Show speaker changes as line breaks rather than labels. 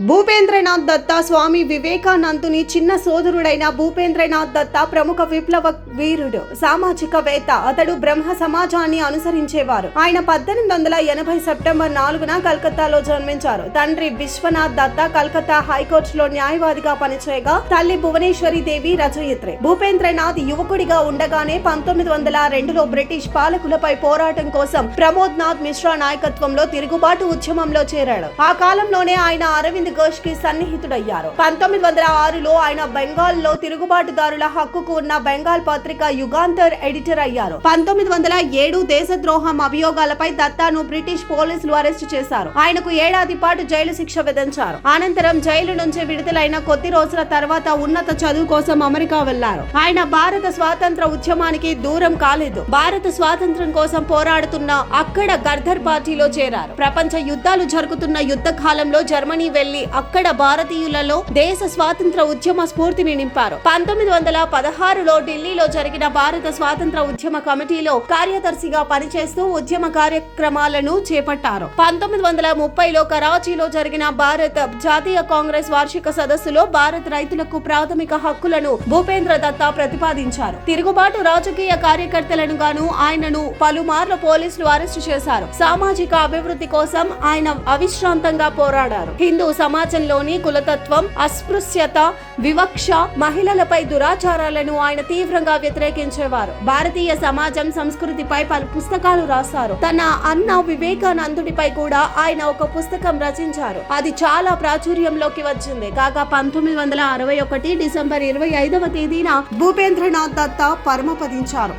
భూపేంద్రనాథ్ దత్తా స్వామి వివేకానందుని చిన్న సోదరుడైన భూపేంద్రనాథ్ దత్తా ప్రముఖ విప్లవ వీరుడు, సామాజికవేత్త. అతడు బ్రహ్మ సమాజాన్ని అనుసరించేవారు. ఆయన 1880 సెప్టెంబర్ 4న కలకత్తాలో జన్మించారు. తండ్రి విశ్వనాథ్ దత్తా కలకత్తా హైకోర్టులో న్యాయవాదిగా పనిచేయగా, తల్లి భువనేశ్వరి దేవి రచయిత్రి. భూపేంద్రనాథ్ యువకుడిగా ఉండగానే 1902లో బ్రిటిష్ పాలకులపై పోరాటం కోసం ప్రమోద్ నాథ్ మిశ్రా నాయకత్వంలో తిరుగుబాటు ఉద్యమంలో చేరాడు. ఆ కాలంలోనే ఆయన అరవింద్ ఘోష్ కి సన్నిహితుడయ్యారు. 1906లో ఆయన బెంగాల్లో తిరుగుబాటుదారుల హక్కుకు ఉన్న బెంగాల్ పత్రిక యుగాంతర్ ఎడిటర్ అయ్యారు. 1907 దేశద్రోహం అభియోగాలపై దత్తాను బ్రిటిష్ పోలీసులు అరెస్టు చేశారు. ఆయనకు ఏడాది పాటు జైలు శిక్ష విధించారు. అనంతరం జైలు నుంచి విడుదలైన కొద్ది రోజుల తర్వాత ఉన్నత చదువు కోసం అమెరికా వెళ్లారు. ఆయన భారత స్వాతంత్ర ఉద్యమానికి దూరం కాలేదు. భారత స్వాతంత్ర్యం కోసం పోరాడుతున్న అక్కడ గర్దర్ పార్టీలో చేరారు. ప్రపంచ యుద్ధాలు జరుగుతున్న యుద్ధ కాలంలో జర్మనీ వెళ్లి అక్కడ భారతీయులలో దేశ స్వాతంత్ర ఉద్యమ స్ఫూర్తిని నింపారు. 1916లో ఢిల్లీలో జరిగిన భారత స్వాతంత్ర ఉద్యమ కమిటీలో కార్యదర్శిగా పనిచేస్తూ ఉద్యమ కార్యక్రమాలను చేపట్టారు. 1930లో కరాచీలో జరిగిన భారత జాతీయ కాంగ్రెస్ వార్షిక సదస్సులో భారత రైతులకు ప్రాథమిక హక్కులను భూపేంద్ర దత్తా ప్రతిపాదించారు. తిరుగుబాటు రాజకీయ కార్యకర్తలను గాను ఆయనను పలుమార్లు పోలీసులు అరెస్టు చేశారు. సామాజిక అభివృద్ధి కోసం ఆయన అవిశ్రాంతంగా పోరాడారు. హిందూ సమాజంలోని కులతత్వం, అస్పృశ్యత, వివక్ష, మహిళలపై దురాచారాలను ఆయన తీవ్రంగా వ్యతిరేకించేవారు. భారతీయ సమాజం సంస్కృతిపై పలు పుస్తకాలు రాశారు. తన అన్న వివేకానందుడిపై కూడా ఆయన ఒక పుస్తకం రచించారు. అది చాలా ప్రాచుర్యంలోకి వచ్చింది. కాగా 1961 డిసెంబర్ 25వ తేదీన భూపేంద్రనాథ్ దత్తా పరమపదించారు.